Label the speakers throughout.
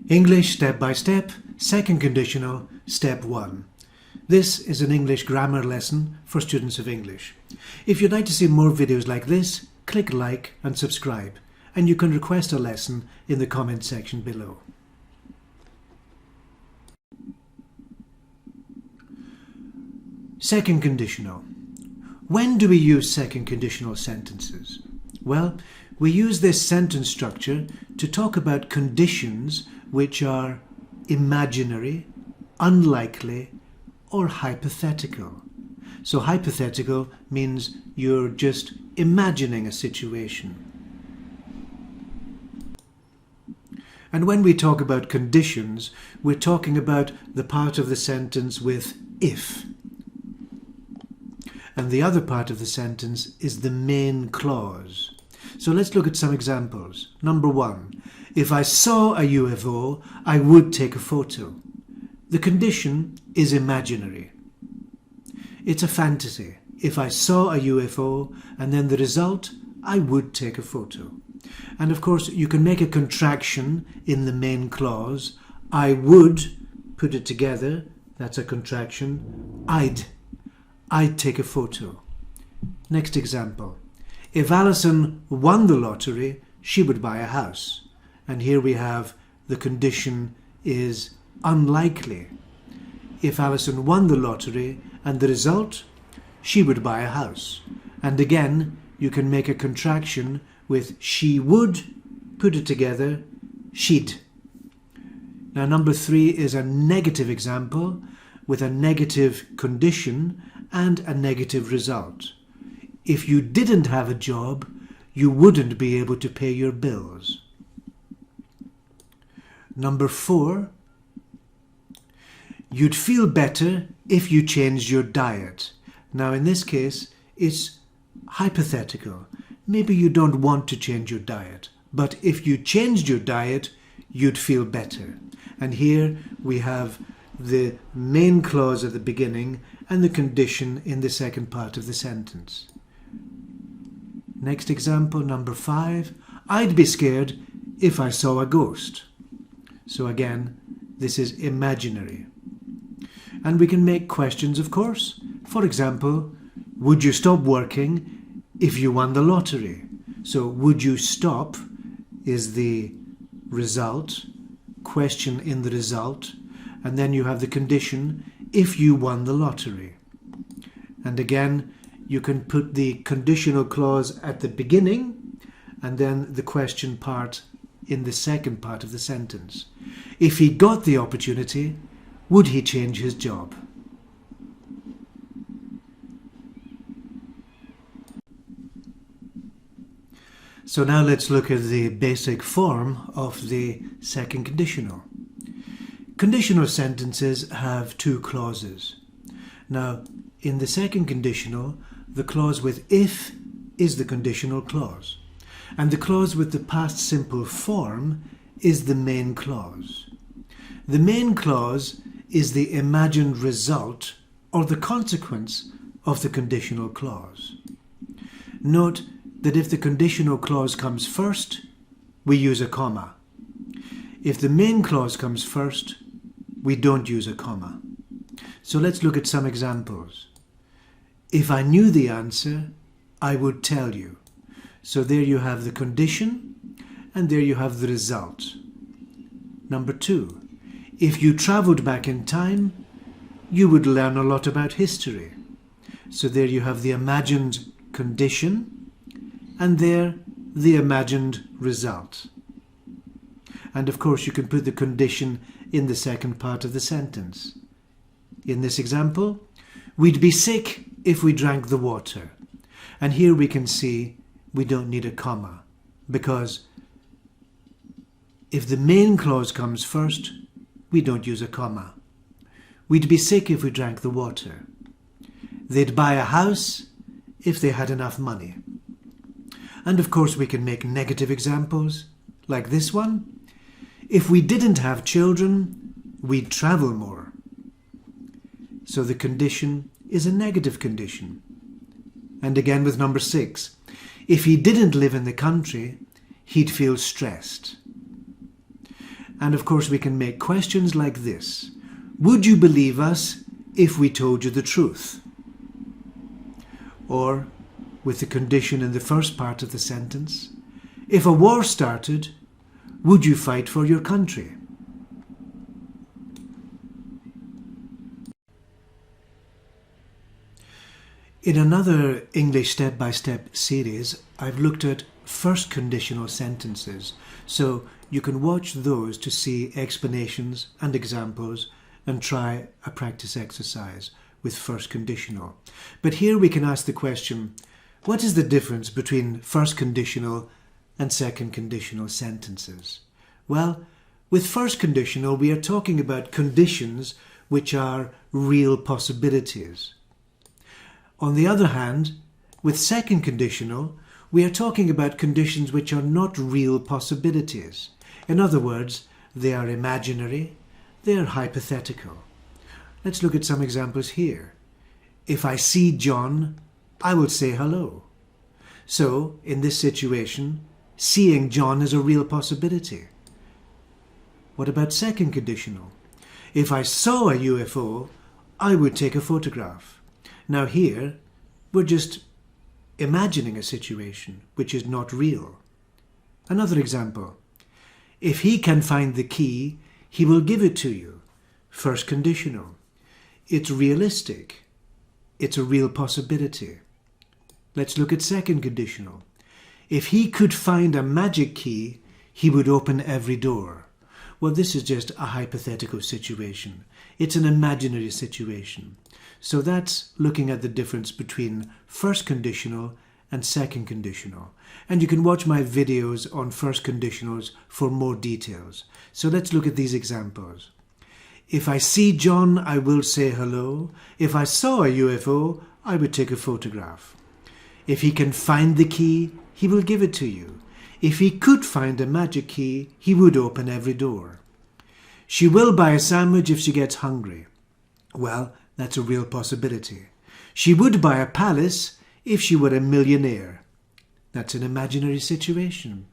Speaker 1: English Step by Step, Second Conditional, Step 1. This is an English grammar lesson for students of English. If you'd like to see more videos like this, click like and subscribe, and you can request a lesson in the comment section below. Second conditional. When do we use second conditional sentences? Well, we use this sentence structure to talk about conditions which are imaginary, unlikely, or hypothetical. So hypothetical means you're just imagining a situation. And when we talk about conditions, we're talking about the part of the sentence with if. And the other part of the sentence is the main clause. So let's look at some examples. Number 1. If I saw a UFO, I would take a photo. The condition is imaginary. It's a fantasy. If I saw a UFO, and then the result, I would take a photo. And of course, you can make a contraction in the main clause. I would, put it together, that's a contraction. I'd take a photo. Next example. If Alison won the lottery, she would buy a house. And here we have the condition is unlikely. If Alison won the lottery and the result, she would buy a house. And again, you can make a contraction with she would, put it together, she'd. Now number 3 is a negative example with a negative condition and a negative result. If you didn't have a job, you wouldn't be able to pay your bills. Number 4, you'd feel better if you changed your diet. Now in this case, it's hypothetical. Maybe you don't want to change your diet, but if you changed your diet, you'd feel better. And here we have the main clause at the beginning and the condition in the second part of the sentence. Next example, number 5. I'd be scared if I saw a ghost. So again, this is imaginary. And we can make questions, of course. For example, would you stop working if you won the lottery? So would you stop is the result, question in the result, and then you have the condition if you won the lottery. And again, you can put the conditional clause at the beginning and then the question part in the second part of the sentence. If he got the opportunity, would he change his job? So now let's look at the basic form of the second conditional. Conditional sentences have 2 clauses. Now, in the second conditional, the clause with if is the conditional clause, and the clause with the past simple form is the main clause. The main clause is the imagined result or the consequence of the conditional clause. Note that if the conditional clause comes first, we use a comma. If the main clause comes first, we don't use a comma. So let's look at some examples. If I knew the answer, I would tell you. So there you have the condition, and there you have the result. Number 2, if you travelled back in time, you would learn a lot about history. So there you have the imagined condition, and there the imagined result. And of course you can put the condition in the second part of the sentence. In this example, we'd be sick if we drank the water. And here we can see we don't need a comma, because if the main clause comes first, we don't use a comma. We'd be sick if we drank the water. They'd buy a house if they had enough money. And of course we can make negative examples, like this one. If we didn't have children, we'd travel more. So the condition is a negative condition. And again with number 6, if he didn't live in the country, he'd feel stressed. And of course we can make questions like this. Would you believe us if we told you the truth? Or, with the condition in the first part of the sentence, if a war started, would you fight for your country? In another English step-by-step series, I've looked at first conditional sentences, so you can watch those to see explanations and examples and try a practice exercise with first conditional. But here we can ask the question, what is the difference between first conditional and second conditional sentences? Well, with first conditional we are talking about conditions which are real possibilities. On the other hand, with second conditional, we are talking about conditions which are not real possibilities. In other words, they are imaginary, they are hypothetical. Let's look at some examples here. If I see John, I will say hello. So, in this situation, seeing John is a real possibility. What about second conditional? If I saw a UFO, I would take a photograph. Now here, we're just imagining a situation which is not real. Another example. If he can find the key, he will give it to you. First conditional. It's realistic. It's a real possibility. Let's look at second conditional. If he could find a magic key, he would open every door. Well, this is just a hypothetical situation. It's an imaginary situation. So that's looking at the difference between first conditional and second conditional. And you can watch my videos on first conditionals for more details. So let's look at these examples. If I see John, I will say hello. If I saw a UFO, I would take a photograph. If he can find the key, he will give it to you. If he could find a magic key, he would open every door. She will buy a sandwich if she gets hungry. Well, that's a real possibility. She would buy a palace if she were a millionaire. That's an imaginary situation.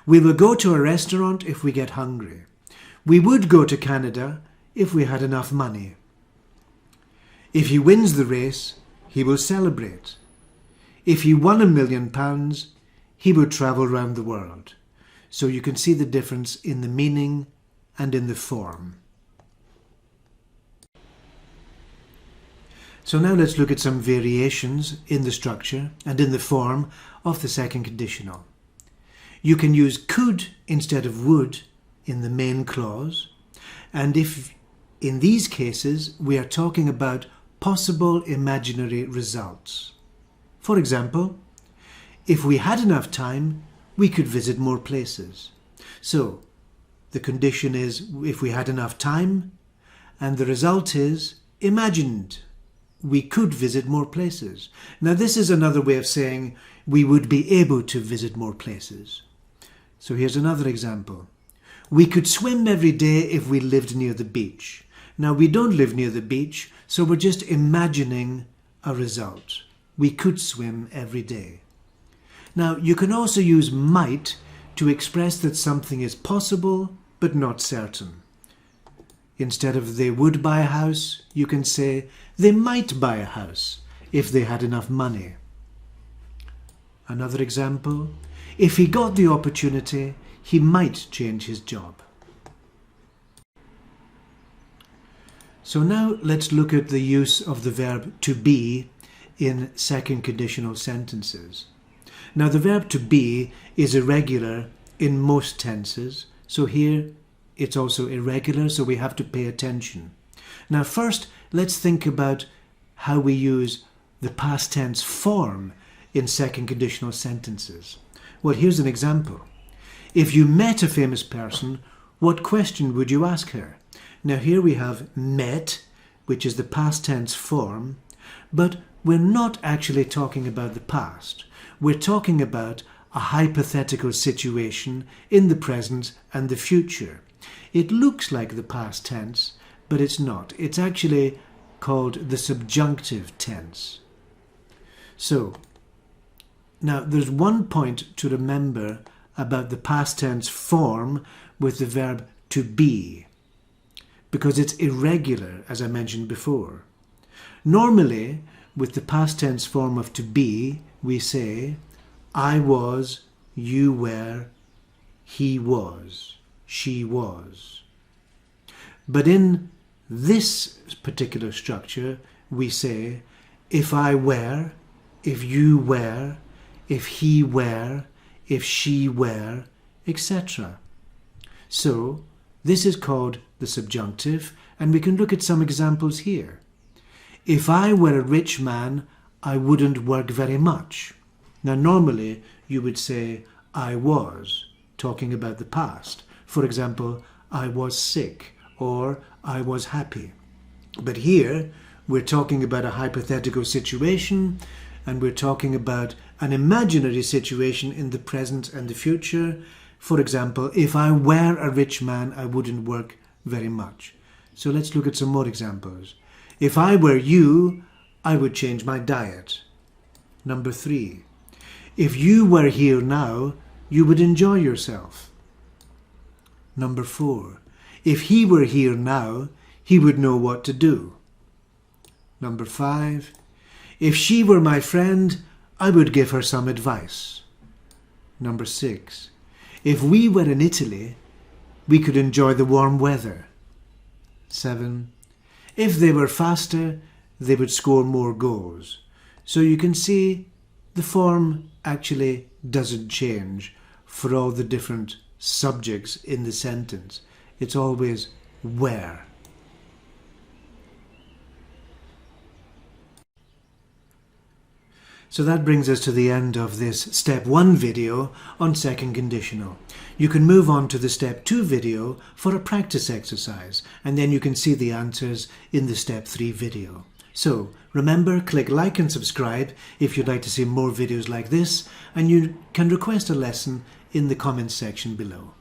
Speaker 1: We will go to a restaurant if we get hungry. We would go to Canada if we had enough money. If he wins the race, he will celebrate. If he won £1 million, he would travel around the world. So you can see the difference in the meaning and in the form. So now let's look at some variations in the structure and in the form of the second conditional. You can use could instead of would in the main clause, and if in these cases we are talking about possible imaginary results. For example, if we had enough time, we could visit more places. So the condition is if we had enough time, and the result is imagined. We could visit more places. Now this is another way of saying we would be able to visit more places. So here's another example. We could swim every day if we lived near the beach. Now we don't live near the beach, so we're just imagining a result. We could swim every day. Now you can also use might to express that something is possible but not certain. Instead of they would buy a house, you can say they might buy a house if they had enough money. Another example, if he got the opportunity, he might change his job. So now let's look at the use of the verb to be in second conditional sentences. Now the verb to be is irregular in most tenses, so here it's also irregular, so we have to pay attention. Now first, let's think about how we use the past tense form in second conditional sentences. Well, here's an example. If you met a famous person, what question would you ask her? Now here we have met, which is the past tense form, but we're not actually talking about the past. We're talking about a hypothetical situation in the present and the future. It looks like the past tense, but it's not. It's actually called the subjunctive tense. So, now there's one point to remember about the past tense form with the verb to be, because it's irregular, as I mentioned before. Normally, with the past tense form of to be, we say, I was, you were, he was, she was. But in this particular structure, we say, if I were, if you were, if he were, if she were, etc. So, this is called the subjunctive, and we can look at some examples here. If I were a rich man, I wouldn't work very much. Now, normally, you would say, I was, talking about the past. For example, I was sick, or I was happy. But here, we're talking about a hypothetical situation, and we're talking about an imaginary situation in the present and the future. For example, if I were a rich man, I wouldn't work very much. So let's look at some more examples. If I were you, I would change my diet. Number 3. If you were here now, you would enjoy yourself. Number 4. If he were here now, he would know what to do. Number 5. If she were my friend, I would give her some advice. Number 6. If we were in Italy, we could enjoy the warm weather. 7. If they were faster, they would score more goals. So you can see the form actually doesn't change for all the different subjects in the sentence. It's always where. So that brings us to the end of this Step 1 video on second conditional. You can move on to the Step 2 video for a practice exercise, and then you can see the answers in the Step 3 video. So remember, click like and subscribe if you'd like to see more videos like this, and you can request a lesson in the comments section below.